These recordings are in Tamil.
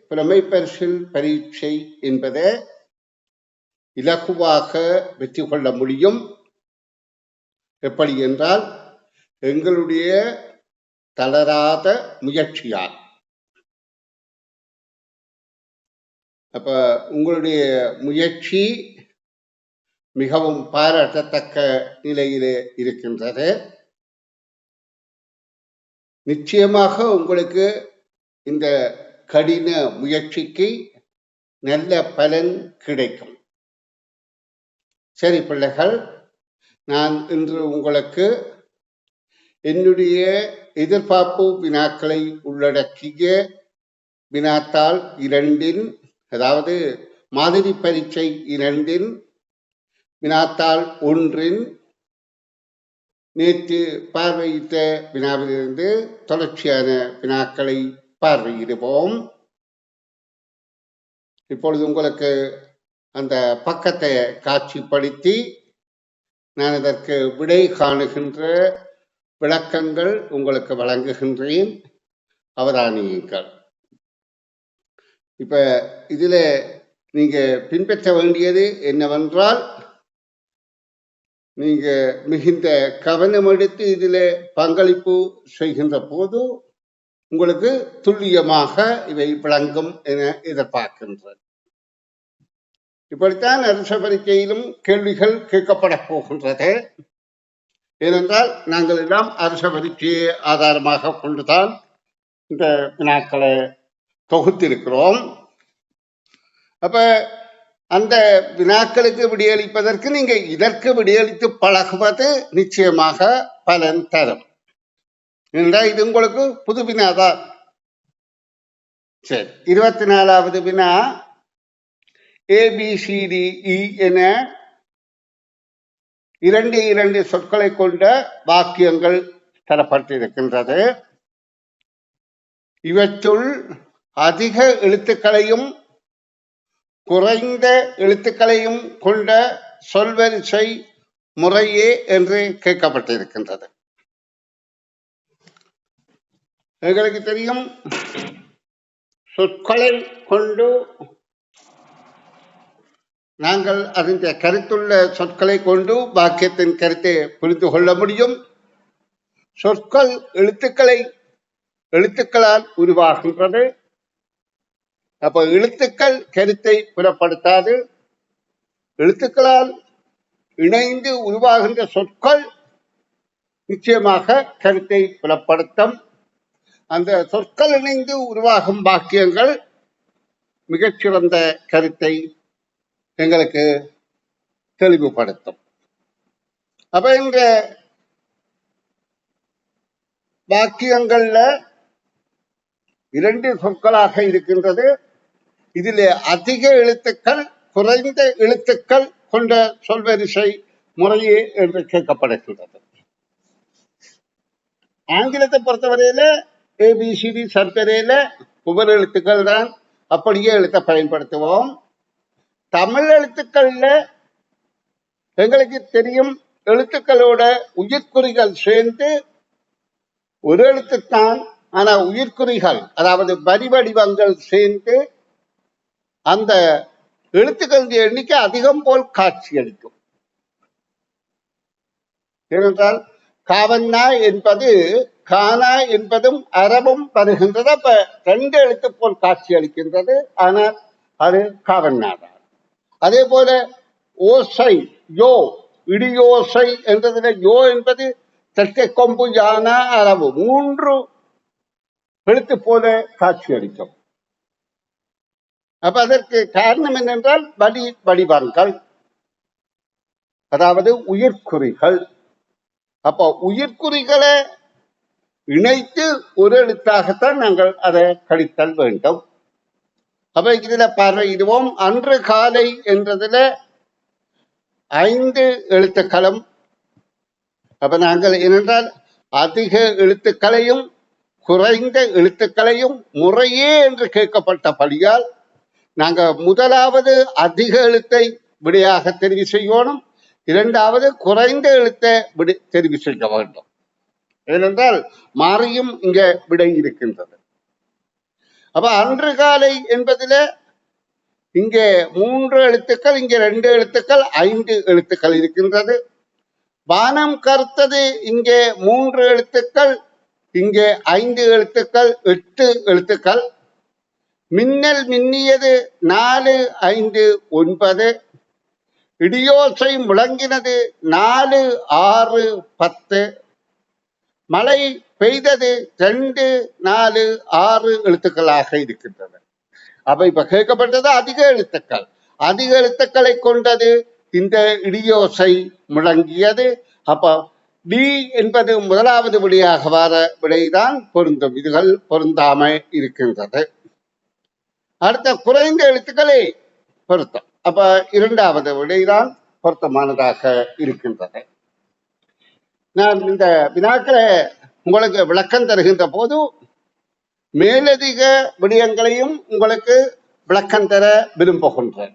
புலமை பரிசில் பரீட்சை என்பதை இலகுவாக வெற்றி கொள்ள முடியும். எப்படி என்றால் எங்களுடைய தளராத முயற்சியால். அப்ப உங்களுடைய முயற்சி மிகவும் பாராட்டத்தக்க நிலையிலே இருக்கின்றது. நிச்சயமாக உங்களுக்கு இந்த கடின முயற்சிக்கு நல்ல பலன் கிடைக்கும். சரி பிள்ளைகள், நான் இன்று உங்களுக்கு என்னுடைய எதிர்பார்ப்பு வினாக்களை உள்ளடக்கிய வினாத்தாள் 2 அதாவது மாதிரி பரீட்சை 2 வினாத்தாள் 1 நேற்று பார்வையிட்ட வினாவிலிருந்து தொடர்ச்சியான வினாக்களை பார்வையிடுவோம். இப்பொழுது உங்களுக்கு அந்த பக்கத்தை காட்சிப்படுத்தி நான் இதற்கு விடை காணுகின்ற விளக்கங்கள் உங்களுக்கு வழங்குகின்றேன். அவதானியுங்கள். இப்ப இதுல நீங்க பின்பற்ற வேண்டியது என்னவென்றால், நீங்க மிகுந்த கவனம் எடுத்து இதில் பங்களிப்பு செய்கின்ற போது உங்களுக்கு துல்லியமாக இவை விளங்கும் என எதிர்பார்க்கின்றேன். இப்படித்தான் அரச பரீட்சையிலும் கேள்விகள் கேட்கப்பட போகின்றது. ஏனென்றால் நாங்கள் எல்லாம் அரச பரீட்சையை ஆதாரமாக கொண்டுதான் இந்த வினாக்களை தொகுத்திருக்கிறோம். அப்ப அந்த வினாக்களுக்கு விடையளிப்பதற்கு நீங்க இதற்கு விடையளித்து பழகுவது நிச்சயமாக பலன் தரும். என்றால் இது உங்களுக்கு புது வினாதான். சரி, 24வது வினா ABCDE என 2 சொற்களை கொண்ட வாக்கியங்கள் தரப்பட்டிருக்கின்றது. இவற்றுள் அதிக எழுத்துக்களையும் குறைந்த எழுத்துக்களையும் கொண்ட சொல்வரிசை முறையே என்று கேட்கப்பட்டிருக்கின்றது. எங்களுக்கு தெரியும், சொற்களை கொண்டு நாங்கள் அதன் கருத்துள்ள சொற்களை கொண்டு வாக்கியத்தின் கருத்தை புரிந்து கொள்ள முடியும். சொற்கள் எழுத்துக்களால் உருவாகின்றது. அப்ப எழுத்துக்கள் கருத்தை புலப்படுத்தாது. எழுத்துக்களால் இணைந்து உருவாகின்ற சொற்கள் நிச்சயமாக கருத்தை புலப்படுத்தும். அந்த சொற்கள் இணைந்து உருவாகும் வாக்கியங்கள் மிகச்சிறந்த கருத்தை எங்களுக்கு தெளிவுபடுத்தும். அப்ப இந்த வாக்கியங்கள்ல 2 சொற்களாக இருக்கின்றது. இதிலே அதிக எழுத்துக்கள் குறைந்த எழுத்துக்கள் கொண்ட சொல்வரிசை முறையே என்று கேட்கப்படுகின்றது. ஆங்கிலத்தை பொறுத்தவரையில ABCD சர்க்கரையில ஒவ்வொரு எழுத்துக்கள் தான் அப்படியே எழுத்த பயன்படுத்துவோம். தமிழ் எழுத்துக்கள்ல எங்களுக்கு தெரியும், எழுத்துக்களோட உயிர்க்குறிகள் சேர்ந்து ஒரு எழுத்துத்தான். ஆனா உயிர்க்குறிகள் அதாவது வரி வடிவங்கள் சேர்ந்து அந்த எழுத்துக்களின் எண்ணிக்கை அதிகம் போல் காட்சி அளிக்கும். ஏனென்றால் காவன்னா என்பது கானா என்பதும் அரபும் வருகின்றது. அப்ப 2 எழுத்து போல் காட்சி அளிக்கின்றது. ஆனால் அது காவன்னாதான். அதே போல ஓசை யோ, இடியோசை என்றதுல யோ என்பது தெற்கை கொம்பு யானா அரபு 3 எழுத்து போல காட்சி அளிக்கும். அப்ப அதற்கு காரணம் என்னென்றால் வடிவங்கள், அதாவது உயிர்க்குறிகள். அப்ப உயிர்க்குறிகளை இணைத்து ஒரு எழுத்தாகத்தான் நாங்கள் அதை கழித்தல் வேண்டும். அப்ப இதுல பார்வையிடுவோம். அன்று காலை என்றதுல 5 எழுத்துக்களும். அப்ப நாங்கள் என்னென்றால் அதிக எழுத்துக்களையும் குறைந்த எழுத்துக்களையும் முறையே என்று கேட்கப்பட்டபடியால் நாங்க முதலாவது அதிக எழுத்தை விடையாக தெரிவு செய்யணும், 2வது குறைந்த எழுத்தை தெரிவு செய்ய வேண்டும். ஏனென்றால் மாறியும் இங்க விடை இருக்கின்றது. அப்ப அன்று காலை என்பதில இங்கே 3 எழுத்துக்கள், இங்கே 2 எழுத்துக்கள், 5 எழுத்துக்கள் இருக்கின்றது. வானம் கருத்தது இங்கே 3 எழுத்துக்கள், இங்கே 5 எழுத்துக்கள், 8 எழுத்துக்கள். மின்னல் மின்னியது 4, 5, 9. இடியோசை முழங்கினது 4, 6, 10. மழை பெய்தது 2, 4, 6 எழுத்துக்களாக இருக்கின்றன. அப்ப இப்ப கேட்கப்பட்டது அதிக எழுத்துக்கள். அதிக எழுத்துக்களை கொண்டது இந்த இடியோசை முழங்கியது. அப்ப டி என்பது முதலாவது விடையாக வர விடைதான் பொருந்தும். இதுகள் பொருந்தாம இருக்கின்றது. அடுத்த குறைந்த எழுத்துக்களே பொருத்தம். அப்ப இரண்டாவது விடைதான் பொருத்தமானதாக இருக்கின்றது. நான் இந்த வினாக்களை உங்களுக்கு விளக்கம் தருகின்ற போது மேலதிக விடயங்களையும் உங்களுக்கு விளக்கம் தர விரும்புகின்றேன்.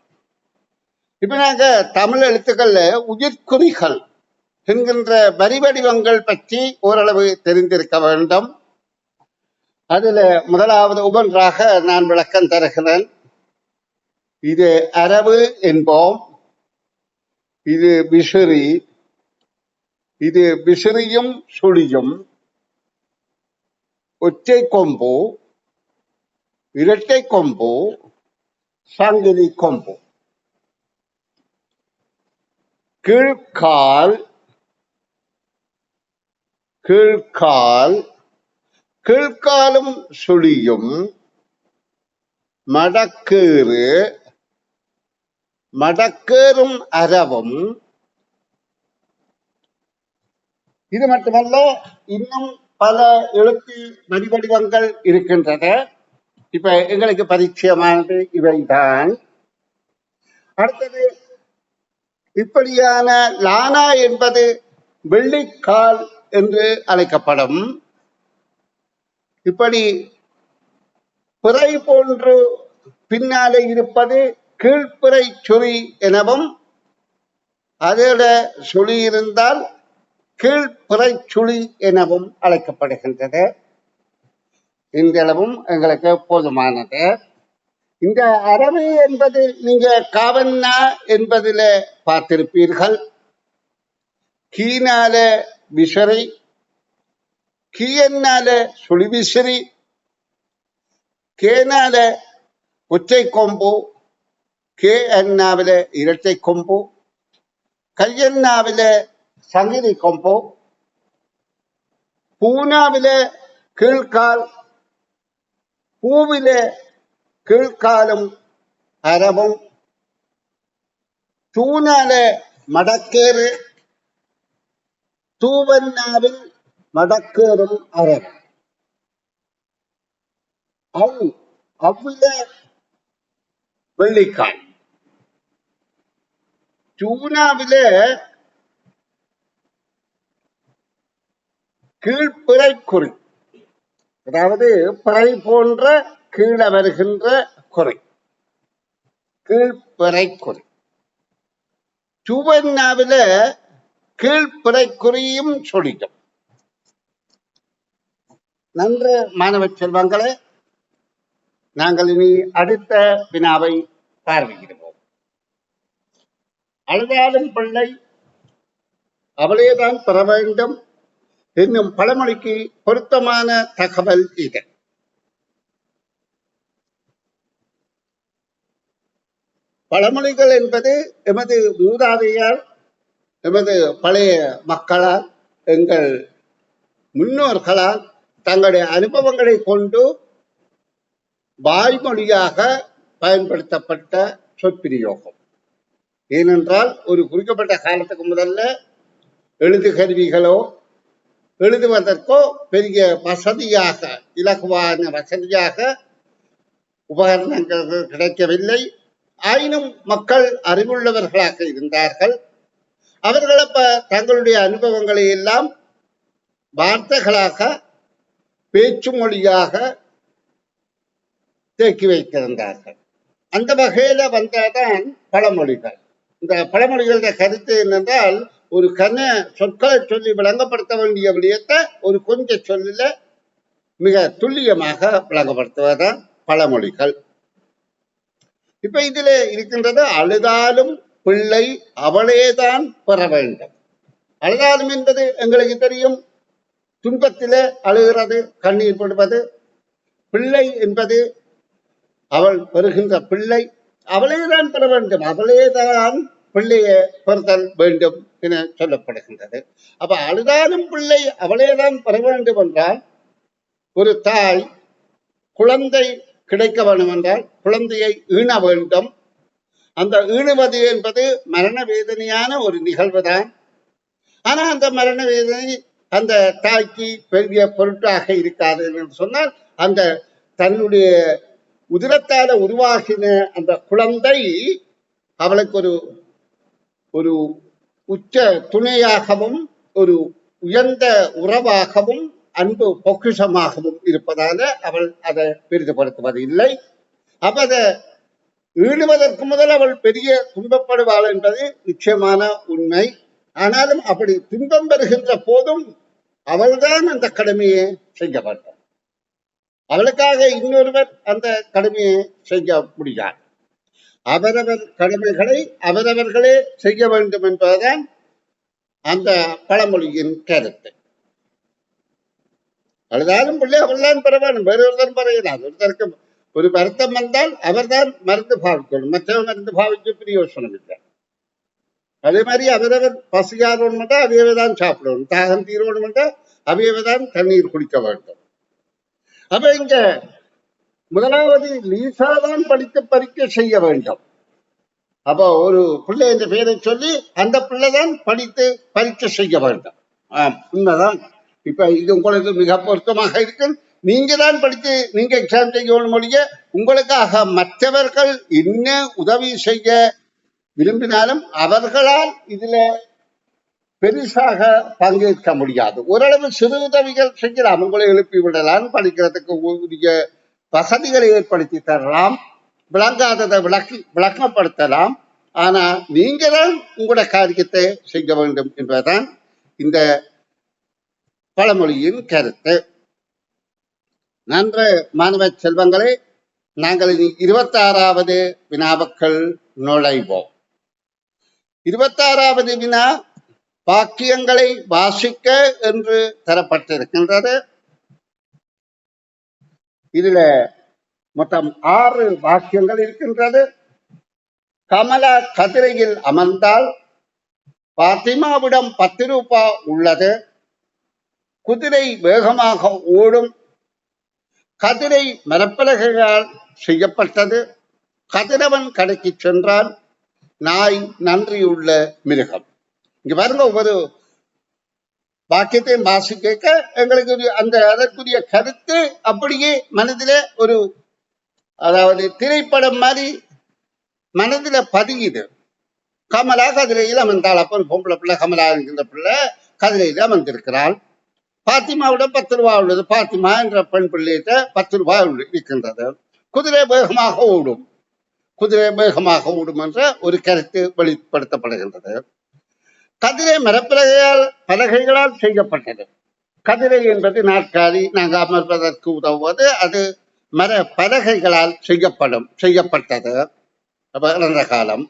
இப்ப நாங்க தமிழ் எழுத்துக்கள்ல உயிர்குறிகள் என்கின்ற வரி வடிவங்கள் பற்றி ஓரளவு தெரிந்திருக்க வேண்டும். அதுல முதலாவது ஒவ்வொன்றாக நான் விளக்கம் தருகிறேன். இது அரவு என்போம், இது விசிறி, இது விசிறியும் சுழியும், ஒற்றை கொம்பு, இரட்டை கொம்பு, சங்கிலி கொம்பு. கீழ்கால், கீழ்கால், கீழ்காலும் சுழியும், மடக்கேறு, மடக்கேறும் அரவும். இது மட்டுமல்ல, இன்னும் பல எழுத்து வடிவங்கள் இருக்கின்றன. இப்ப எங்களுக்கு பரிச்சயமானது இவைதான். அடுத்தது இப்படியான லானா என்பது வெள்ளிக்கால் என்று அழைக்கப்படும். இப்படி பிறை போன்று பின்னாலே இருப்பது கீழ்ப்பிறை சுழி எனவும், அதோட சுழி இருந்தால் கீழ்ப்பிறை சுழி எனவும் அழைக்கப்படுகின்றது. இந்த அளவும் எங்களுக்கு போதுமானது. இந்த அரவு என்பது நீங்க காவன்னா என்பதில பார்த்திருப்பீர்கள். கீனால விசிறி, கீயன்னால சுழி விசிறி, கேனால ஒற்றை கொம்பு, கே அண்ணாவில இரட்டை கொம்பு, கையண்ணாவில சங்கிலி கொம்பு, பூனாவில கீழ்கால், பூவில கீழ்காலும் அரவும், தூணால மடக்கேறு, தூவன்னாவில் மடக்கேறும் அரவும், அவ்வில வெள்ளிக்கால், தூணாவில கீழ்ப்பிறை குறி, அதாவது பிறை போன்ற கீழே வருகின்ற குறி, கீழ்ப்பிறை குறி. சுவன்னாவில கீழ்ப்பிறை குறியும் சொலிக்கும். நன்று மாணவ செல்வங்களே, நாங்கள் இனி அடுத்த வினாவை பார்வையிடுவோம். அழுதாலும் பிள்ளை அவளேதான் பெற வேண்டும் என்னும் பழமொழிக்கு பொருத்தமான தகவல் இது. பழமொழிகள் என்பது எமது மூதாதையார், எமது பழைய மக்களால், எங்கள் முன்னோர்களால் தங்களுடைய அனுபவங்களை கொண்டு வாய்மொழியாக பயன்படுத்தப்பட்ட சொற்பிரயோகம். ஏனென்றால் ஒரு குறிக்கப்பட்ட காலத்துக்கு முதல்ல எழுது கருவிகளோ எழுதுவதற்கோ பெரிய வசதியாக, இலகுவான வசதியாக உபகரணங்கள் கிடைக்கவில்லை. ஆயினும் மக்கள் அறிவுள்ளவர்களாக இருந்தார்கள். அவர்கள் அப்ப தங்களுடைய அனுபவங்களை எல்லாம் வார்த்தைகளாக, பேச்சு மொழியாக தேக்கி வைத்திருந்தார்கள். அந்த வகையில வந்ததான் பழமொழிகள். இந்த பழமொழிகளுடைய கருத்து என்னென்றால், ஒரு சொற்களை சொல்லி விளங்கப்படுத்த வேண்டிய விடயத்தை ஒரு கொஞ்ச சொல்லில மிக துல்லியமாக விளங்கப்படுத்துவதுதான் பழமொழிகள். இப்ப இதுல இருக்கின்றது அழுதாலும் பிள்ளை அவளேதான் பெற வேண்டும். அழுதாலும் என்பது எங்களுக்கு தெரியும், துன்பத்திலே அழுகிறது, கண்ணீர் படுவது. பிள்ளை என்பது அவள் பெறுகின்ற பிள்ளை அவளேதான் பெற வேண்டும், அவளேதான் பிள்ளையை பெறுதல் வேண்டும் என சொல்லப்படுகின்றது. அப்ப அழுதாலும் பிள்ளை அவளேதான் பெற வேண்டும் என்றால், ஒரு தாய் குழந்தை கிடைக்க வேண்டும் என்றால் குழந்தையை ஈண வேண்டும். அந்த ஈணுவது என்பது மரண வேதனையான ஒரு நிகழ்வு தான். ஆனா அந்த மரண வேதனை அந்த தாய்க்கு பெரிய பொருட்டாக இருக்காது என்று சொன்னால், அந்த தன்னுடைய உதிரத்தால உருவாகின அந்த குழந்தை அவளுக்கு ஒரு ஒரு உச்ச துணையாகவும் ஒரு உயர்ந்த உறவாகவும் அன்பு பொக்கிஷமாகவும் இருப்பதால அவள் அதை பெரிதுபடுத்துவது இல்லை. அப்ப அதை ஈடுவதற்கு முதல் அவள் பெரிய துன்பப்படுவாள் என்பது நிச்சயமான உண்மை. ஆனாலும் அப்படி துன்பம் பெறுகின்ற போதும் அவள்தான் அந்த கடமையை செய்ய வேண்டும். அவளுக்காக இன்னொருவர் அந்த கடமையை செய்ய முடியாது. அவரவர் கடமைகளை அவரவர்களே செய்ய வேண்டும் என்பதுதான் அந்த பழமொழியின் கருத்து. அழுதாலும் பிள்ளை அவள்தான் பெற வேண்டும், வேறொருத்தன் பெறையிடாது. ஒருத்தருக்கு ஒரு வருத்தம் வந்தால் அவர்தான் மருந்து பாவிக்கணும், மற்றவர் மருந்து பாவிக்க பிரயோசனம் இல்லை. அதே மாதிரி அவரவர் பசியாரோணும் என்றால் அவையவை தான் சாப்பிடணும், தாகம் தீரோணும் என்றால் அவையவை தான் தண்ணீர் குடிக்க வேண்டும். அப்ப இங்க முதலாவது லீசா தான் படித்து பறிக்க செய்ய வேண்டும். அப்போ ஒரு பிள்ளை என்ற பெயரை சொல்லி அந்த பிள்ளைதான் படித்து பரீட்சை செய்ய வேண்டும். உண்மைதான். இப்ப இது உங்களுக்கு மிக பொருத்தமாக இருக்கு. நீங்க தான் படித்து நீங்க எக்ஸாம் செய்யணும் மொழிய, உங்களுக்காக மற்றவர்கள் என்ன உதவி செய்ய விரும்பினாலும் அவர்களால் இதுல பெருசாக பங்கேற்க முடியாது. ஓரளவு சிறு உதவிகள் செய்யலாம், உங்களை எழுப்பி விடலாம், படிக்கிறதுக்கு உரிய வசதிகளை ஏற்படுத்தி தரலாம், விளங்காததை விளக்கப்படுத்தலாம். ஆனா நீங்க தான் உங்களோட காரியத்தை செய்ய வேண்டும் என்பதுதான் இந்த பழமொழியின் கருத்து. நன்று மாணவ செல்வங்களே, நாங்கள் 26வது வினாவுக்குள் நுழைவோம். 26வது வினா வாக்கியங்களை வாசிக்க என்று தரப்பட்டிருக்கின்றது. இதுல மொத்தம் 6 வாக்கியங்கள் இருக்கின்றது. கமலா கதிரையில் அமர்ந்தால், பாத்திமாவிடம் 10 ரூபாய் உள்ளது, குதிரை வேகமாக ஓடும், கதிரை மரப்பலகையால் செய்யப்பட்டது, கதிரவன் கடைக்கு சென்றான், நாய் நன்றியுள்ள மிருகம். இங்க பாருங்க, ஒவ்வொரு வாக்கியத்தையும் வாசிக்க எங்களுக்கு அந்த அதற்குரிய கருத்து அப்படியே மனதில ஒரு, அதாவது திரைப்படம் மாதிரி மனதில பதியுது. கமலா கதிரையில் அமர்ந்தாள். அப்போ பொம்பளை பிள்ளை கமலா என்கின்ற பிள்ளை கதிரையில் அமர்ந்திருக்கிறாள். பாத்திமாவிடம் 10 ரூபாய் உள்ளது, பாத்திமா என்ற பெண் பிள்ளையிட்ட 10 ரூபாய் இருக்கின்றது. குதிரை வேகமாக ஓடும், குதிரை வேகமாக ஓடும் என்ற ஒரு கருத்து வெளிப்படுத்தப்படுகின்றது. கதிரை மரப்பலகையால் பலகைகளால் செய்யப்பட்டது. கதிரை என்பது நாற்காலி, நாங்கள் அமர்வதற்கு உதவுவது, அது மர பலகைகளால் செய்யப்பட்டது இறந்த காலம்.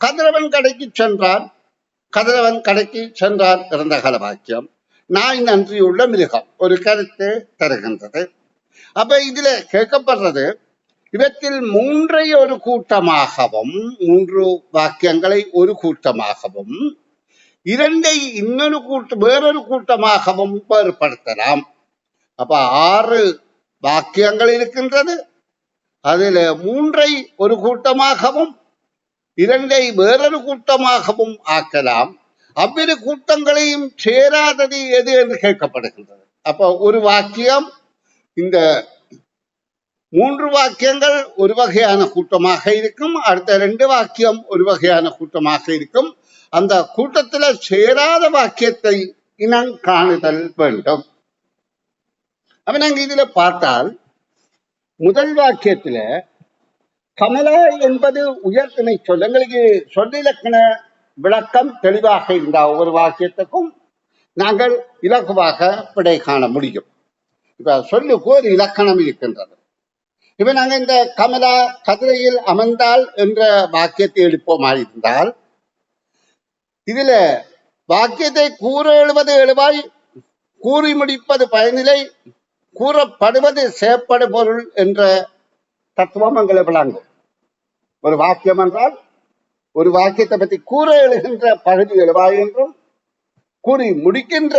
கதிரவன் கடைக்கு சென்றான், கதிரவன் கடைக்கு சென்றான் இறந்த கால வாக்கியம். நாய் நன்றியுள்ள மிருகம் ஒரு கருத்து தருகின்றது. அப்ப இதுல கேட்கப்படுறது, இவற்றில் 3ஐ ஒரு கூட்டமாகவும் 3 வாக்கியங்களை ஒரு கூட்டமாகவும் 2ஐ இன்னொரு வேறொரு கூட்டமாகவும் வேறுபடுத்தலாம். அப்ப 6 வாக்கியங்கள் இருக்கின்றது. அதுல 3ஐ ஒரு கூட்டமாகவும் 2ஐ வேறொரு கூட்டமாகவும் ஆக்கலாம். அவ்விரு கூட்டங்களையும் சேராதது எது என்று கேட்கப்படுகின்றது. அப்ப ஒரு வாக்கியம், இந்த 3 வாக்கியங்கள் ஒரு வகையான கூட்டமாக இருக்கும், அடுத்த 2 வாக்கியம் ஒரு வகையான கூட்டமாக இருக்கும். அந்த கூட்டத்தில் சேராத வாக்கியத்தை இனம் காணுதல் வேண்டும். அப்ப நாங்க இதுல பார்த்தால், முதல் வாக்கியத்துல கமலா என்பது உயர்த்திணை சொல். எங்களுக்கு சொல்லிலக்கண விளக்கம் தெளிவாக இருந்த ஒவ்வொரு வாக்கியத்துக்கும் நாங்கள் இலகுவாக விடை காண முடியும். இப்ப சொல்லுக்கு ஒரு இலக்கணம் இருக்கின்றது. இப்ப நாங்க இந்த கமலா கதிரையில் அமர்ந்தாள் என்ற வாக்கியத்தை எடுப்போமாயிருந்தால் இதுல வாக்கியத்தை கூற எழுவது எழுவாய், கூறி முடிப்பது பயனிலை, கூறப்படுவது செயற்படு பொருள் என்ற தத்துவம் எங்களை விளங்கும். ஒரு வாக்கியம் என்றால் ஒரு வாக்கியத்தை பற்றி கூற எழுகின்ற பகுதி எழுவாய் என்றும், கூறி முடிக்கின்ற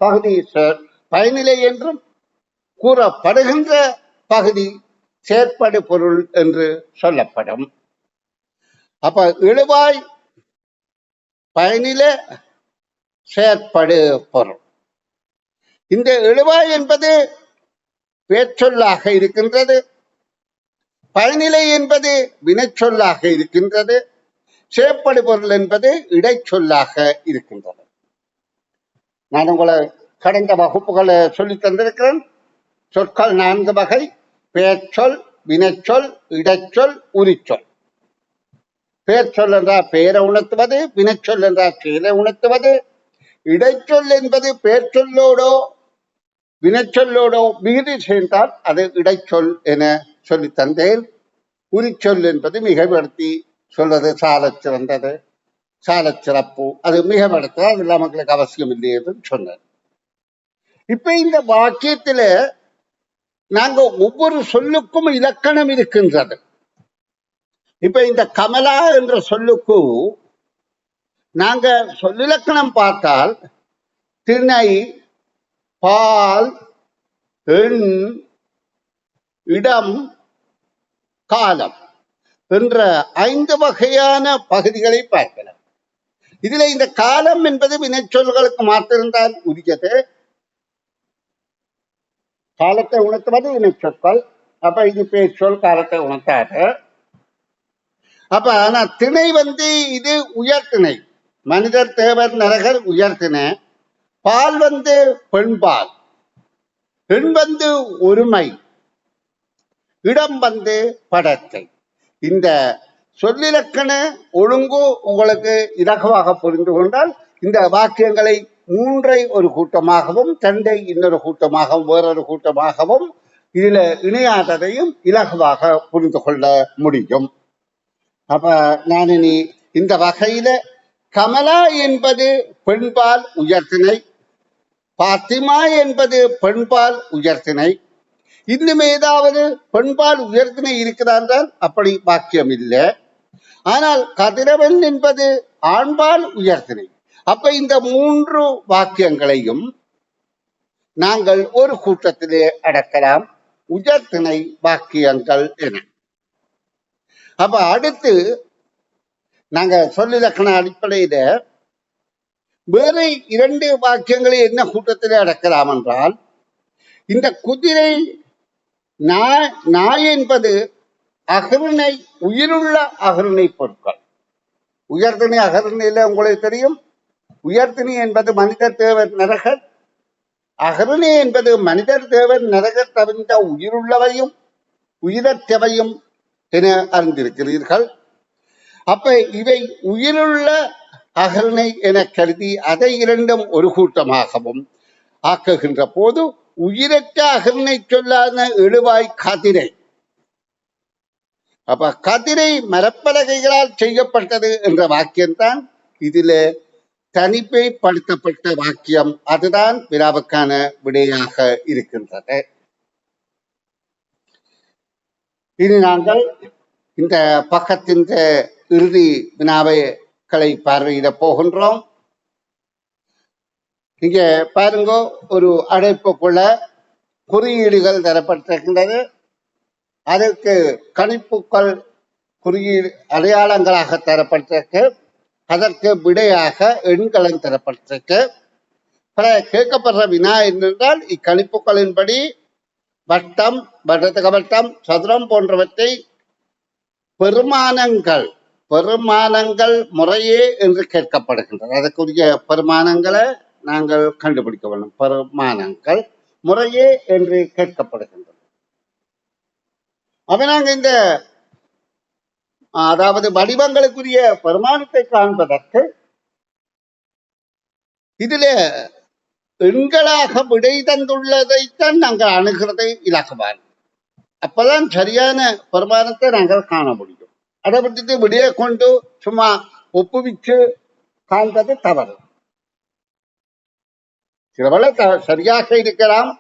பகுதி பயனிலை என்றும், கூறப்படுகின்ற பகுதி செயற்படு பொருள் என்று சொல்லப்படும். அப்ப எழுவாய் பயனில செயற்படு பொருள். இந்த எழுவாய் என்பது பேச்சொல்லாக இருக்கின்றது, பயனிலை என்பது வினைச்சொல்லாக இருக்கின்றது, செயற்படு பொருள் என்பது இடைச்சொல்லாக இருக்கின்றது. நான் உங்களை கடந்த வகுப்புகளை சொல்லி தந்திருக்கிறேன். சொற்கள் 4 வகை: பெயர்ச்சொல், வினைச்சொல், இடைச்சொல், உரிச்சொல். பெயர்ச்சொல் என்றால் பெயரை உணர்த்துவது, வினைச்சொல் என்றால் செயலை உணர்த்துவது, இடைச்சொல் என்பது பெயர்ச்சொல்லோடோ வினைச்சொல்லோடோ மிகுதி சேர்ந்தால் அது இடைச்சொல் என சொல்லி தந்தேன். உரிச்சொல் என்பது மிகப்படுத்தி சொல்வது சாலச் சிறந்தது, சாலச் சிறப்பு, அது மிகப்படுத்த அது நமக்கு அவசியம் இல்லை என்று சொன்னார். இப்ப இந்த வாக்கியத்துல நாங்க ஒவ்வொரு சொல்லுக்கும் இலக்கணம் இருக்கின்றது. இப்ப இந்த கமலா என்ற சொல்லுக்கு நாங்க சொல்லிலக்கணம் பார்த்தால் திணை, பால், எண், இடம், காலம் என்ற 5 வகையான பகுதிகளை பார்க்கலாம். இதுல இந்த காலம் என்பது வினைச்சொல்களுக்கு மாற்றிருந்தால் உரியது. காலத்தை உணர்த்துவது வினைச்சொற்கள். அப்ப இது பேச்சொல், காலத்தை உணர்த்தாது. அப்ப ஆனா திணை இது உயர்திணை, மனிதர் தேவர் நரகர் உயர்திணை. பால் பெண்பால், எண் ஒருமை, இடம் படத்தை. இந்த சொல்லிலக்கண ஒழுங்கு உங்களுக்கு இலகுவாக புரிந்து கொண்டால் இந்த வாக்கியங்களை 3ஐ ஒரு கூட்டமாகவும் 2ஐ இன்னொரு கூட்டமாகவும் வேறொரு கூட்டமாகவும் இதுல இணையாததையும் இலகுவாக புரிந்து கொள்ள முடியும். அப்ப நான் இனி இந்த வகையில கமலா என்பது பெண்பால் உயர்த்தினை, பாத்திமா என்பது பெண்பால் உயர்த்தினை, இன்னும் ஏதாவது பெண்பால் உயர்த்தினை இருக்கிறார்கள் அப்படி வாக்கியம் இல்லை. ஆனால் கதிரவன் என்பது ஆண்பால் உயர்த்தினை. அப்ப இந்த 3 வாக்கியங்களையும் நாங்கள் ஒரு கூட்டத்திலே அடக்கலாம், உயர்த்தினை வாக்கியங்கள் என. அப்ப அடுத்து நாங்க சொல்லிலக்கண அடிப்படையில வேறு 2 வாக்கியங்களை என்ன கூட்டத்திலே அடக்கலாம் என்றால், இந்த குதிரை நாய் என்பது அகருணை, உயிருள்ள அகருணை பொருட்கள். உயர்திணை அகருணையில உங்களுக்கு தெரியும். உயர்திணை என்பது மனிதர் தேவர் நரகர், அகருணை என்பது மனிதர் தேவர் நரகர் தவிர்ந்த உயிருள்ளவையும் உயிரற்றவையும் என அறிந்திருக்கிறீர்கள். அப்ப இவை உயிருள்ள அகருணை என கருதி அதை 2ம் ஒரு கூட்டமாகவும் ஆக்குகின்ற போது உயிரற்ற அகருணை சொல்லான எழுவாய் கதிரை. அப்ப கதிரை மரப்பலகைகளால் செய்யப்பட்டது என்ற வாக்கியம்தான் இதுல தனிமைப்படுத்தப்பட்ட வாக்கியம். அதுதான் வினாவுக்கான விடையாக இருக்கின்றது. இனி நாங்கள் இந்த பக்கத்தின் இறுதி வினாவைகளை பார்வையிட போகின்றோம். இங்க பாருங்க, ஒரு அடைப்புக்குள்ள குறியீடுகள் தரப்பட்டிருக்கின்றது. அதற்கு கணிப்புகள் குறியீடு அடையாளங்களாக தரப்பட்டிருக்கு. அதற்கு விடையாக எண்களும் தரப்பட்டிருக்கு. கேட்கப்படுற வினா என்னென்றால், இக்கணிப்புகளின்படி வட்டம், வட்டத்துக்கு வட்டம், சதுரம் போன்றவற்றை பெருமானங்கள் முறையே என்று கேட்கப்படுகின்றது. அதற்குரிய பெருமானங்களை நாங்கள் கண்டுபிடிக்க வேண்டும். பெருமானங்கள் முறையே என்று கேட்கப்படுகின்றது. அப்ப நாங்க இந்த அதாவது வடிவங்களுக்குரிய பெருமானத்தை காண்பதற்கு இதுல எண்களாக விடை தந்துள்ளதைத்தான் நாங்கள் அணுகிறது இலகுவான். அப்பதான் சரியான பெருமானத்தை நாங்கள் காண முடியும். அதை விட்டுட்டு விடிய கொண்டு சும்மா ஒப்புவிச்சு காண்பது தவறு. சிலவள சரியாக இருக்கலாம்,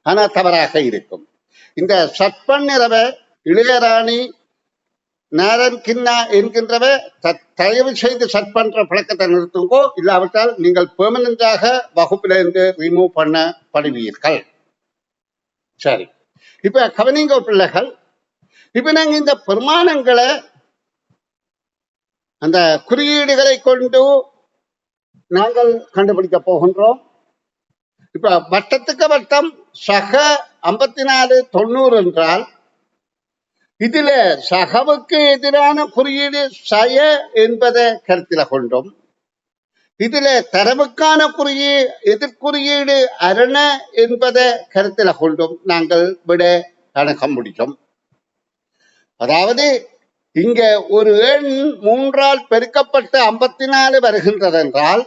ஆனா தவறாக இருக்கும். இந்த சட்பன் இரவ இளையராணி நேரன் கிண்ணா என்கின்றவ தயவு செய்து சட் பண்ற பழக்கத்தை நிறுத்துங்கோ, இல்லாவிட்டால் நீங்கள் பெர்மனண்டாக வகுப்பில இருந்து ரிமூவ் பண்ணப்படுவீர்கள். சரி, இப்ப கவனிங்க பிள்ளைகள். இப்ப நாங்க இந்த பெருமானங்களை அந்த குறியீடுகளை கொண்டு நாங்கள் கண்டுபிடிக்க போகின்றோம். இப்ப வட்டத்துக்கு வட்டம் சக 54 90 என்றால் இதுல சகவுக்கு எதிரான குறியீடு சய என்பதை கருத்தில கொண்டும், இதுல தரவுக்கான எதிர்குறியீடு அரண என்பதை கருத்தில கொண்டும் நாங்கள் விட கணக்க முடியும். அதாவது இங்க ஒரு எண் 3ஆல் பெருக்கப்பட்டு 54 வருகின்றது என்றால்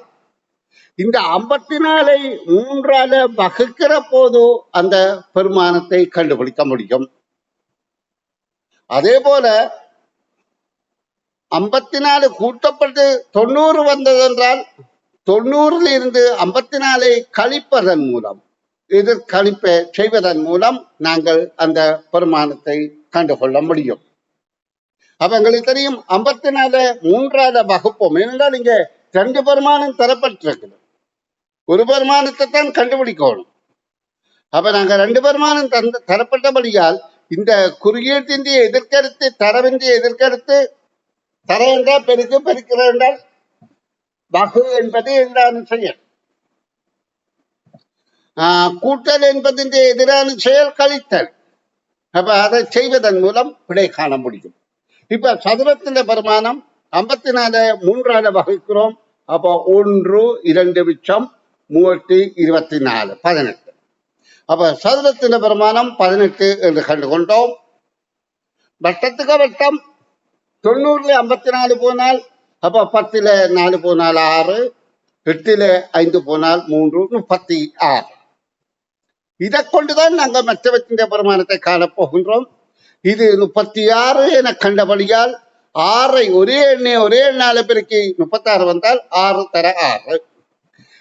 இந்த 54ஐ 3ஆல வகுக்கிற போது அந்த பெருமானத்தை கண்டுபிடிக்க முடியும். அதே போல 54 கூட்டப்பட்டு 90 வந்தது என்றால் 90 இருந்து 54ஐ கழிப்பதன் மூலம், எதிர்கழிப்பை செய்வதன் மூலம் நாங்கள் அந்த பெருமானத்தை கண்டுகொள்ள முடியும். அப்ப எங்களுக்கு தெரியும் 54 3ஆல வகுப்போம். ஏனென்றால் இங்க 2 பெருமானம் தரப்பட்டிருக்குது, ஒரு பெருமானத்தை தான் கண்டுபிடிக்கணும். அப்ப நாங்க 2 பெருமானம் தரப்பட்டபடியால் இந்த குறியீட்டின் எதிர்கருத்து தரவின்றி எதிர்கருத்து, தர என்றால் பெருக்கு, பெருக்கிற என்றால் வகு என்பது எதிரான செயல், கூட்டல் என்பதின் எதிரான செயல் கழித்தல். அப்ப அதை செய்வதன் மூலம் விடை காண முடியும். இப்ப சதுரத்தின் பெருமானம் 54 3ஆல வகுக்கிறோம். அப்போ 1 2 மிச்சம் 3 24 18. அப்ப சதுரத்தின் பெருமானம் 18 என்று கண்டுகொண்டோம். வட்டத்துக்கு வட்டம் 90 54 போனால் அப்ப 10 4 போனால் 6, 8 5 போனால் 3 36. இதை கொண்டுதான் நாங்கள் மற்றவற்றின் பெருமானத்தை காணப்போகின்றோம். இது 36 என கண்டபடியால் 6ஐ ஒரே எண்ணால பெருக்கி 36 வந்தால் 6 தர 6.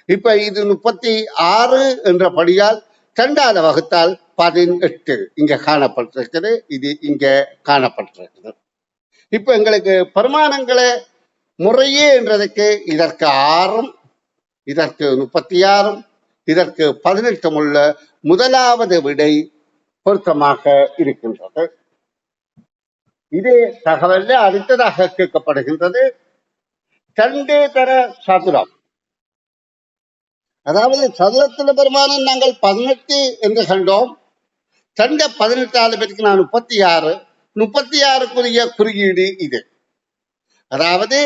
இப்ப இது 36 என்றபடியால் 2ஆல வகுத்தால் 18 இங்க காணப்பட்டிருக்கிறது, இது இங்க காணப்பட்டிருக்கிறது. இப்ப எங்களுக்கு பெருமானங்களை முறையே என்றதுக்கு இதற்கு 6, இதற்கு 36, இதற்கு 18 உள்ள முதலாவது விடை பொருத்தமாக இருக்கின்றது. இதே தகவல்ல அடுத்ததாக கேட்கப்படுகின்றது 2 தர சதுரம். அதாவது சதுரத்தின் பெருமானம் நாங்கள் 18 என்று கண்டோம். 2 18ஆல பெருக்கு நான் 36, 36க்குரிய குறியீடு இது. அதாவது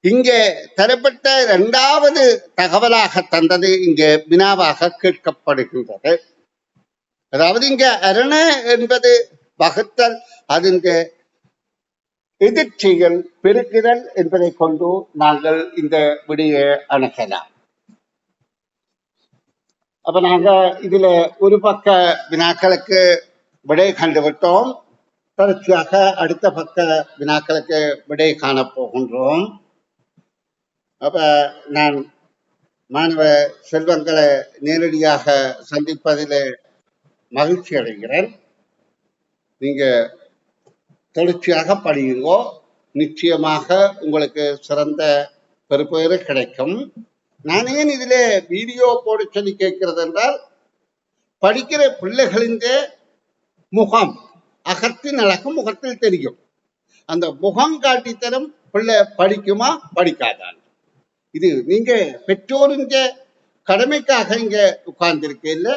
இங்கே தரப்பட்ட 2வது தகவலாக தந்தது இங்கே வினாவாக கேட்கப்படுகின்றது. அதாவது இங்க அரண என்பது வகுத்தல், அதன் எதிர்ச்செயல் பெருக்குதல் என்பதை கொண்டு நாங்கள் இந்த விடையை அணுகலாம். அப்ப நாங்க இதுல ஒரு பக்க வினாக்களுக்கு விடை கண்டுவிட்டோம். தொடர்ச்சியாக அடுத்த பக்க வினாக்களுக்கு விடை காணப்போகின்றோம். அப்ப நான் மாணவ செல்வங்களை நேரடியாக சந்திப்பதில் மகிழ்ச்சி அடைகிறேன். நீங்க தொடர்ச்சியாக படியுங்கோ, நிச்சயமாக உங்களுக்கு சிறந்த பெறுபேறு கிடைக்கும். நான் ஏன் இதுல வீடியோ போட சொல்லி கேட்கிறது என்றால், படிக்கிற பிள்ளைகளின் முகம் அகத்தின் அழகு முகத்தில் தெரியும். அந்த முகம் காட்டித்தரும் பிள்ளை படிக்குமா படிக்காதான். இது நீங்க பெற்றோரின் கடமைக்காக இங்க உட்கார்ந்திருக்கீங்க,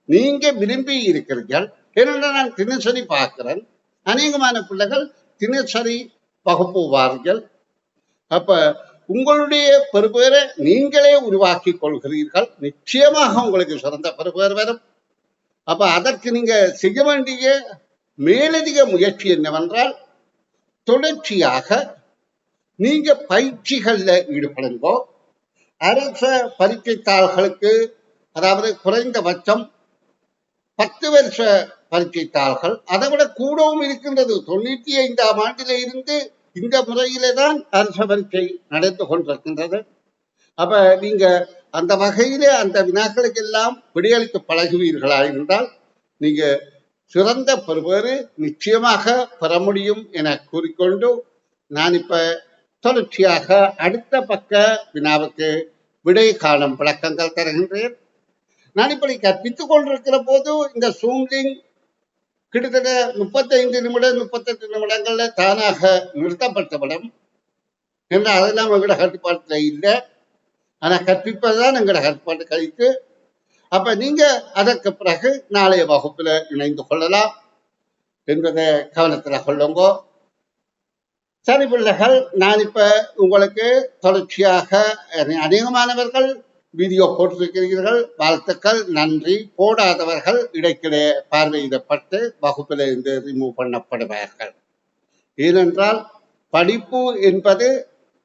நீங்க விரும்பி இருக்கிறீர்கள். ஏனென்றால் நான் தினசரி பார்க்கிறேன், அநேகமான பிள்ளைகள் தினசரி வகுப்புவார்கள். அப்ப உங்களுடைய பெறுபேரை நீங்களே உருவாக்கி கொள்கிறீர்கள், நிச்சயமாக உங்களுக்கு சிறந்த பெறுபேர் வரும். அப்ப அதற்கு நீங்க செய்ய வேண்டிய மேலதிக முயற்சி என்னவென்றால், தொடர்ச்சியாக நீங்க பயிற்சிகள்ல ஈடுபடுங்கோ. அரச பரீட்சை தாள்களுக்கு, அதாவது குறைந்தபட்சம் 10 வருஷ பரீட்சை தாள்கள், அதை விட கூடவும் இருக்கின்றது. 95ஆம் ஆண்டில இருந்து இந்த முறையிலே தான் அரச பரீட்சை நடந்து கொண்டிருக்கின்றது. அப்ப நீங்க அந்த வகையிலே அந்த வினாக்களுக்கு எல்லாம் விடையளித்து பழகுவீர்களா இருந்தால் நீங்க சிறந்த பெறுபேறு நிச்சயமாக பெற முடியும் என கூறிக்கொண்டு, நான் இப்ப தொடர்ச்சியாக அடுத்த பக்க வினாவுக்கு விடை காணும் விளக்கங்கள் தருகின்றேன். நான் இப்படி கற்பித்துக் கொண்டிருக்கிற போது இந்த ஜூம் லிங்க் கிட்டத்தட்ட 35 நிமிடம் 38 நிமிடங்கள்ல தானாக நிறுத்தப்பட்டவிடும் என்று அதெல்லாம் எங்களோட கட்டுப்பாட்டுல இல்லை. ஆனா கற்பிப்பதுதான் எங்களோட கட்டுப்பாட்டு கழித்து. அப்ப நீங்க அதற்கு பிறகு நாளைய வகுப்புல இணைந்து கொள்ளலாம் என்பதை கவனத்துல கொள்ளுங்க. சரி பிள்ளைகள், நான் இப்ப உங்களுக்கு தொடர்ச்சியாக அநேகமானவர்கள் வீடியோ போட்டிருக்கிறீர்கள், வாழ்த்துக்கள், நன்றி. போடாதவர்கள் இடைக்கிடையே பார்வையிடப்பட்டு வகுப்பில் இருந்து ரிமூவ் பண்ணப்படுவார்கள். ஏனென்றால் படிப்பு என்பது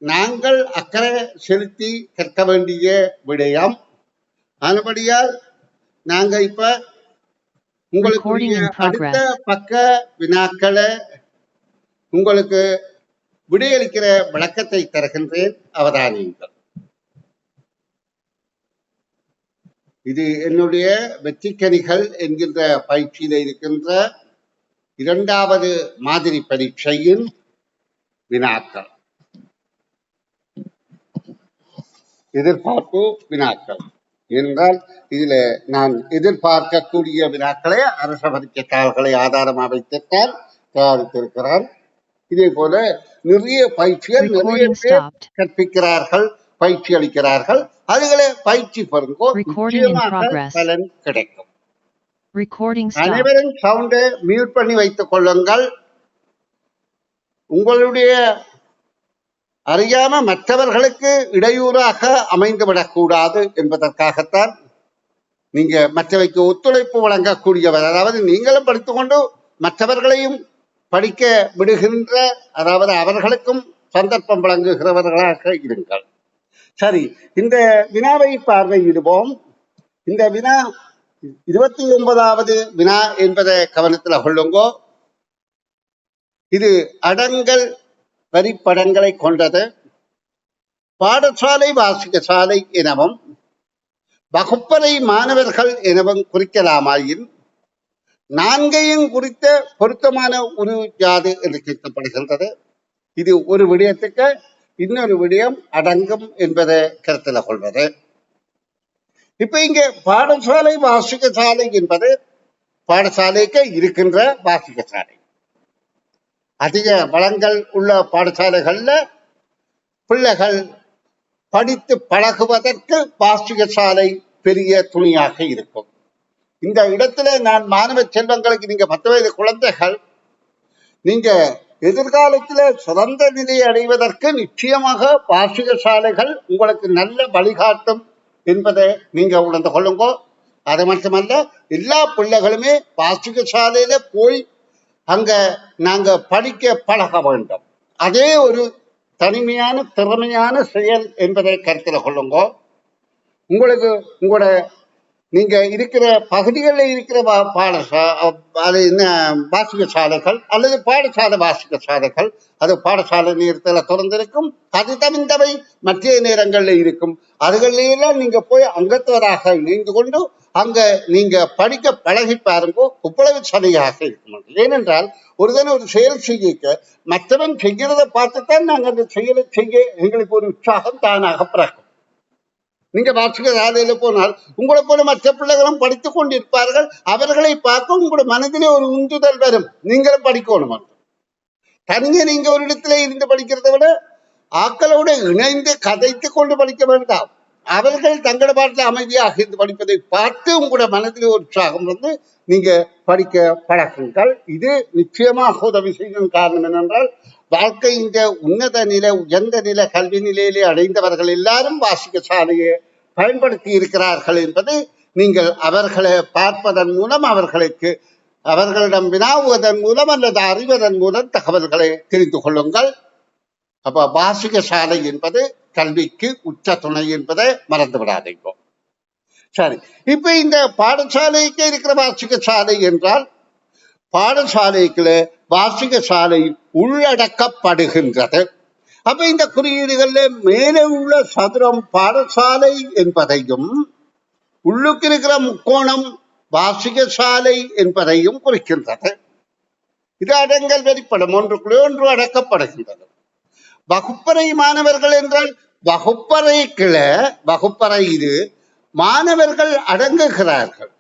நாங்கள் அக்கறை செலுத்தி கற்க வேண்டிய விடயம். ஆனபடியால் நாங்க இப்ப உங்களுக்கு அடுத்த பக்க வினாக்களை உங்களுக்கு விடையளிக்கிற விளக்கத்தை தருகின்றேன், அவதானியுங்கள். இது என்னுடைய வெற்றிக்கனிகள் என்கின்ற பயிற்சியில இருக்கின்ற 2வது மாதிரி பரீட்சையின் வினாக்கள், எதிர்பார்ப்பு வினாக்கள் என்றால் இதுல நான் எதிர்பார்க்கக்கூடிய வினாக்களை அரச பரீட்சை தாள்களை ஆதாரமாக வைத்துத்தான் தயாரித்திருக்கிறார். இதே போல நிறைய பயிற்சிகள் நிறைய பேர் கற்பிக்கிறார்கள், பயிற்சி அளிக்கிறார்கள். அதுகளை பயிற்சி பெறுங்கோ, நிச்சயமாக பலன் கிடைக்கும். அனைவரும் சவுண்டை மியூட் பண்ணி வைத்துக் கொள்ளுங்கள். உங்களுடைய அறியாம மற்றவர்களுக்கு இடையூறாக அமைந்துவிடக் கூடாது என்பதற்காகத்தான் நீங்க மற்றவைக்கு ஒத்துழைப்பு வழங்கக்கூடியவர், அதாவது நீங்களும் படித்துக்கொண்டு மற்றவர்களையும் படிக்க விடுகின்ற, அதாவது அவர்களுக்கும் சந்தர்ப்பம் வழங்குகிறவர்களாக இருங்கள். சரி, இந்த வினாவை பார்வையிடுவோம். இந்த வினா 29வது வினா என்பதை கவனத்தில் கொள்ளுங்கோ. இது அடங்கல் வரிப்படங்களை கொண்டது. பாடசாலை வாசிக்க சாலை எனவும் வகுப்பறை மாணவர்கள் எனவும் குறிக்கலாமாயின் 4ஐயும் குறித்த பொருத்தமான ஒரு யாது என்று கேட்கப்படுகின்றது. இது ஒரு விடயத்துக்கு இன்னொரு விடயம் அடங்கும் என்பதை கருத்தில் கொள்வது. இப்ப இங்க பாடசாலை வாசிக்க சாலை என்பது பாடசாலைக்கு இருக்கின்ற வாசிக்க சாலை. அதிக வளங்கள் உள்ள பாடசாலைகள்ல பிள்ளைகள் படித்து பழகுவதற்கு வாசிக்க சாலை பெரிய துணையாக இருக்கும். இந்த இடத்துல நான் மாணவ செல்வங்களுக்கு, நீங்க 10 வயது குழந்தைகள், நீங்க எதிர்காலத்துல சிறந்த நிலையை அடைவதற்கு நிச்சயமாக வாசிக சாலைகள் உங்களுக்கு நல்ல வழிகாட்டும் என்பதை நீங்க உணர்ந்து கொள்ளுங்கோ. அது மட்டுமல்ல, எல்லா பிள்ளைகளுமே வாசிக சாலையில போய் அங்க நாங்க படிக்க பழக வேண்டும். அதே ஒரு தனிமையான திறமையான செயல் என்பதை கருத்தில் கொள்ளுங்கோ. உங்களுக்கு உங்களோட நீங்க இருக்கிற பகுதிகளில் இருக்கிற வாசிக்க சாலைகள் அல்லது பாடசாலை வாசிக்க சாலைகள், அது பாடசாலை நேரத்தில் திறந்திருக்கும், அது தவிர்ந்தவை மற்ற நேரங்களில் இருக்கும். அதுகளிலாம் நீங்க போய் அங்கத்தவராக இணைந்து கொண்டு அங்க நீங்க படிக்க பழகி பாருங்கோ, இவ்வளவு சரியாக இருக்கும். ஏனென்றால் ஒருதன் ஒரு செயல் செய்ய மற்றவன் செய்கிறத பார்த்துத்தான் நாங்கள் அந்த செயலை செய்ய எங்களுக்கு ஒரு உற்சாகம் தானாக பிறக்கும். நீங்க வாசிக்க சாலையில போனால் உங்களை போல மற்ற பிள்ளைகளும் படித்துக் கொண்டிருப்பார்கள். அவர்களை பார்க்க உங்களோட மனதிலே ஒரு உந்துதல் வரும், நீங்களும் படிக்கணும். தனியே நீங்க ஒரு இடத்துல இருந்து படிக்கிறத விட ஆக்களோடு இணைந்து கதைத்து கொண்டு படிக்க வேண்டாம். அவர்கள் தங்கள பாட்டில் அமைதியாக இருந்து படிப்பதை பார்த்து உங்களோட மனதில் ஒரு உற்சாகம் வந்து நீங்க படிக்க பழகுங்கள். இது நிச்சயமாக உதவி செய்யும். காரணம் என்னென்றால், வாழ்க்கை இந்த உன்னத நிலை, உயர்ந்த நிலை கல்வி நிலையிலே அடைந்தவர்கள் எல்லாரும் வாசிக்க சாலையை பயன்படுத்தி இருக்கிறார்கள் என்பது நீங்கள் அவர்களை பார்ப்பதன் மூலம், அவர்களிடம் வினாவுவதன் மூலம் அல்லது அறிவதன் மூலம் தகவல்களை தெரிந்து கொள்ளுங்கள். அப்ப வாசிக்க சாலை என்பது கல்விக்கு உச்ச துணை என்பதை மறந்து விடாதீங்க. சரி, இப்ப இந்த பாடசாலைக்கு இருக்கிற வாசிக்க சாலை என்றால் பாடசாலைக்குள்ள வாசிக்க சாலை உள்ளடக்கப்படுகின்றது. அப்ப இந்த குறியீடுகள்ல மேலே உள்ள சதுரம் பாடசாலை என்பதையும் உள்ளுக்கு இருக்கிற முக்கோணம் வாசிக சாலை என்பதையும் குறிக்கின்றது. இது அடங்கல் வெளிப்படம், ஒன்றுக்குள்ளே ஒன்று அடக்கப்படுகின்றது. வகுப்பறை மாணவர்கள் என்றால் வகுப்பறை இது மாணவர்கள் அடங்குகிறார்கள்,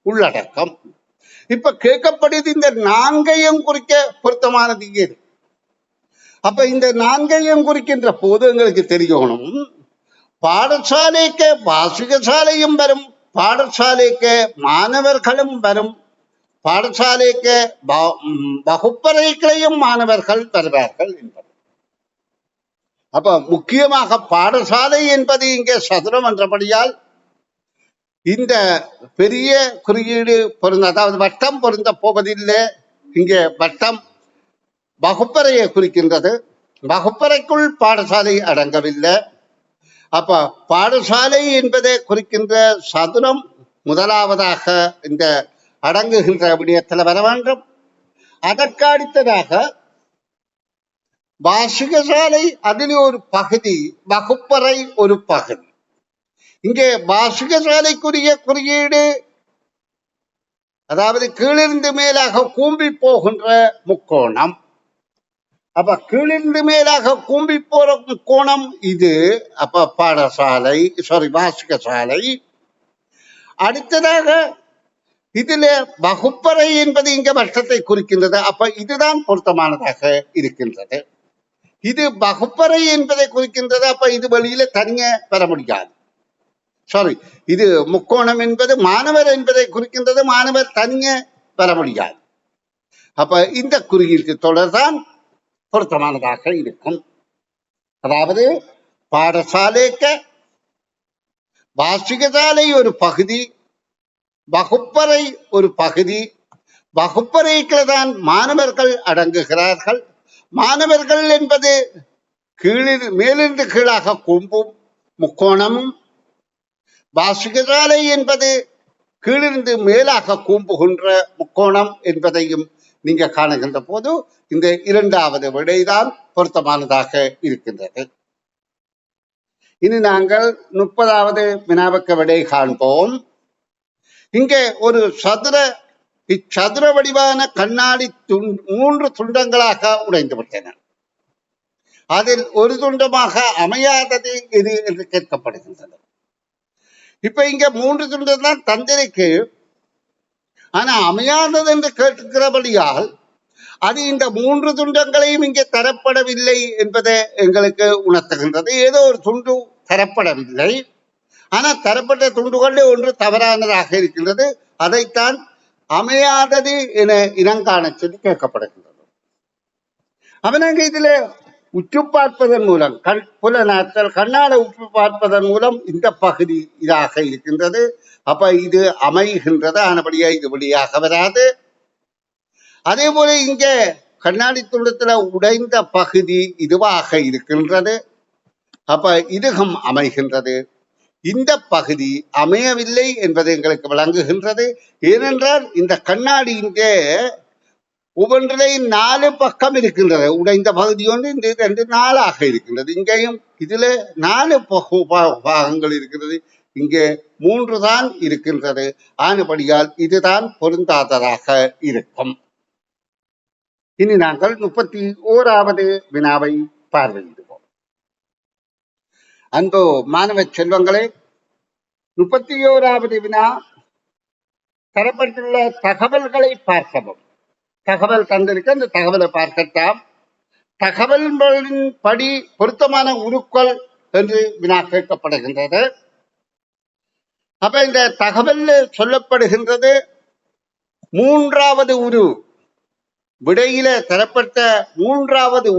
உள்ளடக்கம். இப்ப கேட்கப்படுது இந்த நான்கையும் குறிக்க பொருத்தமானது எது? அப்ப இந்த நான்கையும் குறிக்கின்ற போது எங்களுக்கு தெரியணும், பாடசாலைக்கு வாசிக சாலையும் வரும், பாடசாலைக்கு மாணவர்களும் வரும், பாடசாலைக்கு வகுப்பறைகளையும் மாணவர்கள் வருவார்கள் என்பது. அப்ப முக்கியமாக பாடசாலை என்பது இங்கே சதுரம் என்றபடியால் இந்த பெரிய குறியீடு பொருந்த, அதாவது வட்டம் பொருந்த போவதில்லை. இங்கே வட்டம் வகுப்பறையை குறிக்கின்றது, வகுப்பறைக்குள் பாடசாலை அடங்கவில்லை. அப்ப பாடசாலை என்பதை குறிக்கின்ற சதுரம் முதலாவதாக இந்த அடங்குகின்ற விடயத்தில் வர வேண்டும். அதற்கு அடுத்ததாக வாசிக சாலை அதில் ஒரு பகுதி, வகுப்பறை ஒரு பகுதி. இங்கே வாசிக சாலைக்குரிய குறியீடு அதாவது கீழிருந்து மேலாக கூம்பி போகின்ற முக்கோணம். அப்ப கீழிருந்து மேலாக கூம்பி போற முக்கோணம் இது. அப்ப பாடசாலை வாசிக சாலை. அடுத்ததாக இதுல வகுப்பறை என்பது இங்க வட்டத்தை குறிக்கின்றது. அப்ப இதுதான் பொருத்தமானதாக இருக்கின்றது. இது வகுப்பறை என்பதை குறிக்கின்றது. அப்ப இது வெளியில தனிய பெற முடியாது. இது முக்கோணம் என்பது மாணவர் என்பதை குறிக்கின்றது, மாணவர் தனிய பெற முடியாது. அப்ப இந்த குறியீட்டு தொடர்தான் பொருத்தமானதாக இருக்கும். அதாவது பாடசாலைக்கு வாசிக சாலை ஒரு பகுதி, வகுப்பறை ஒரு பகுதி. வகுப்பறைக்குள் தான் மாணவர்கள் அடங்குகிறார்கள். மாணவர்கள் என்பது மேலிருந்து கீழாக கூம்பும் முக்கோணமும், வாசிக சாலை என்பது கீழிருந்து மேலாக கூம்புகின்ற முக்கோணம் என்பதையும் நீங்க காணுகின்ற போது இந்த இரண்டாவது விடைதான் பொருத்தமானதாக இருக்கின்றது. இனி நாங்கள் 30வது வினாவுக்கு விடை காண்போம். இங்கே ஒரு இச்சதுர வடிவான கண்ணாடி 3 துண்டங்களாக உடைந்து விட்டன. அதில் ஒரு துண்டமாக அமையாதது எது என்று கேட்கப்படுகின்றது. இப்ப இங்க 3 துண்டம் தான் தந்திருக்கு, ஆனா அமையாதது என்று கேட்கிறபடியால் அது இந்த 3 துண்டங்களையும் இங்கே தரப்படவில்லை என்பதை எங்களுக்கு உணர்த்துகின்றது. ஏதோ ஒரு துண்டு தரப்படவில்லை, ஆனா தரப்பட்ட துண்டுகளில் ஒன்று தவறானதாக இருக்கின்றது. அதைத்தான் அமையாதது என இனங்காண சொல்லி கேட்கப்படுகின்றது. அவனாங்க இதுல உற்று பார்ப்பதன் மூலம் புலனாற்றல் கண்ணால உற்று பார்ப்பதன் மூலம் இந்த பகுதி இதாக இருக்கின்றது. அப்ப இது அமைகின்றது, ஆனபடியா இது வெளியாக வராது. அதே போல இங்க கண்ணாடி துண்டத்துல உடைந்த பகுதி இதுவாக இருக்கின்றது. அப்ப இதுகம் அமைகின்றது. இந்த பகுதி அமையவில்லை என்பது எங்களுக்கு விளங்குகின்றது. ஏனென்றால் இந்த கண்ணாடி இங்கே ஒவ்வொன்றிலையும் 4 பக்கம் இருக்கின்றது. உடைந்த பகுதி ஒன்று, இந்த 2 4ஆக இருக்கின்றது. இங்கேயும் இதுல 4 பாகங்கள் இருக்கிறது, இங்கே 3 தான் இருக்கின்றது. ஆனபடியால் இதுதான் பொருந்தாததாக இருக்கும். இனி நாங்கள் 31வது வினாவை பார்வையிடுவோம். அன்பு மாணவ செல்வங்களே, 31வது வினா தரப்பட்டுள்ள தகவல்களை பார்க்கவும். தகவல் தந்திருக்க அந்த தகவலை பார்க்கலாம். தகவல்களின் படி பொருத்தமான உருக்கள் என்று வினா கேட்கப்படுகின்றது. அப்ப இந்த தகவல் சொல்லப்படுகின்றது 3வது உரு, விடையில தரப்பட்ட 3வது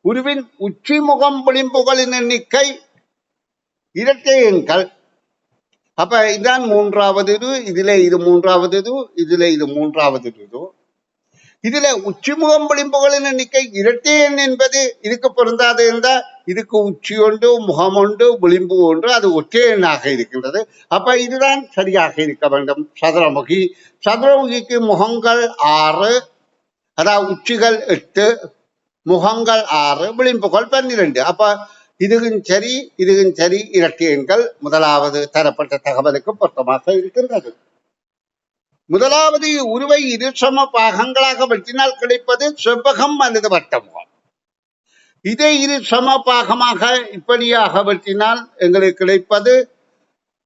உருவின் உச்சிமுகம் விளிம்புகளின் எண்ணிக்கை இரட்டை எண்கள். அப்ப இதுதான் 3வது உரு. இதுல இது 3வது உரு, இதுல இது 3வது உரு. இதுல உச்சிமுகம் விளிம்புகளின் எண்ணிக்கை இரட்டை எண் என்பது இதுக்கு பொருந்தாது என்றால் இதுக்கு உச்சி ஒன்று, முகம் ஒன்று, விளிம்பு ஒன்று, அது ஒற்றை எண்ணாக இருக்கின்றது. அப்ப இதுதான் சரியாக இருக்க வேண்டும். சதுரமுகி, சதுரமுகிக்கு முகங்கள் 6, அதாவது உச்சிகள் 8, முகங்கள் 6, விளிம்புகள் 12. அப்ப இதுவும் சரி, இதுவும் சரி, இரட்டை எண்கள் முதலாவது தரப்பட்ட தகவலுக்கு பொருத்தமாக இருக்கின்றது. முதலாவது உருவை இரு சம பாகங்களாக வெட்டினால் கிடைப்பது செவ்வகம் அல்லது வட்டமுகம். இதை இரு சம பாகமாக இப்படியாக வெட்டினால் எங்களுக்கு கிடைப்பது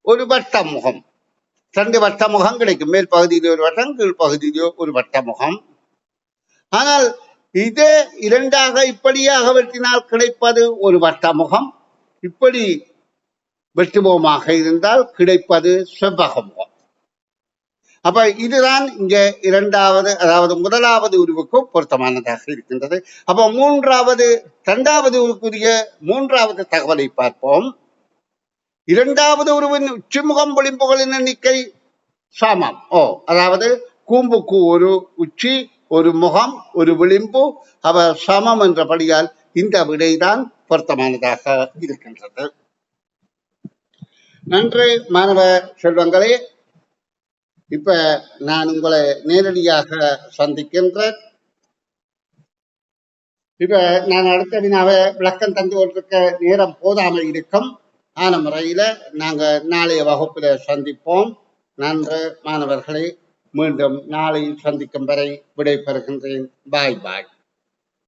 ஒரு வட்டமுகம். 2 வட்டமுகம் கிடைக்கும். மேல் பகுதியிலே ஒரு வட்டம், கீழ் பகுதியிலே ஒரு வட்டமுகம். ஆனால் இதே இரண்டாக இப்படியாக வெட்டினால் கிடைப்பது ஒரு வட்டமுகம். இப்படி வெட்டுவோமாக இருந்தால் கிடைப்பது செவ்வகமுகம். அப்ப இதுதான் இங்க இரண்டாவது, அதாவது முதலாவது உருவுக்கு பொருத்தமானதாக இருக்கின்றது. அப்ப இரண்டாவது உருவுக்குரிய மூன்றாவது தகவலை பார்ப்போம். இரண்டாவது உருவின் உச்சிமுகம் விளிம்புகளின் எண்ணிக்கை சமம். அதாவது கூம்புக்கு ஒரு உச்சி, ஒரு முகம், ஒரு விளிம்பு, அவ சமம் என்றபடியால் இந்த விடைதான் பொருத்தமானதாக இருக்கின்றது. நன்றி மாணவ செல்வங்களே. இப்ப நான் உங்களை நேரடியாக சந்திக்கின்றேன். இப்ப நான் அடுத்த வினாவை விளக்கம் தந்து கொண்டிருக்க நேரம் போதாமல் இருக்கும். ஆன முறையில நாங்க நாளைய வகுப்புல சந்திப்போம். நன்று மாணவர்களை. மீண்டும் நாளை சந்திக்கும் வரை விடைபெறுகின்றேன். பாய் பாய்.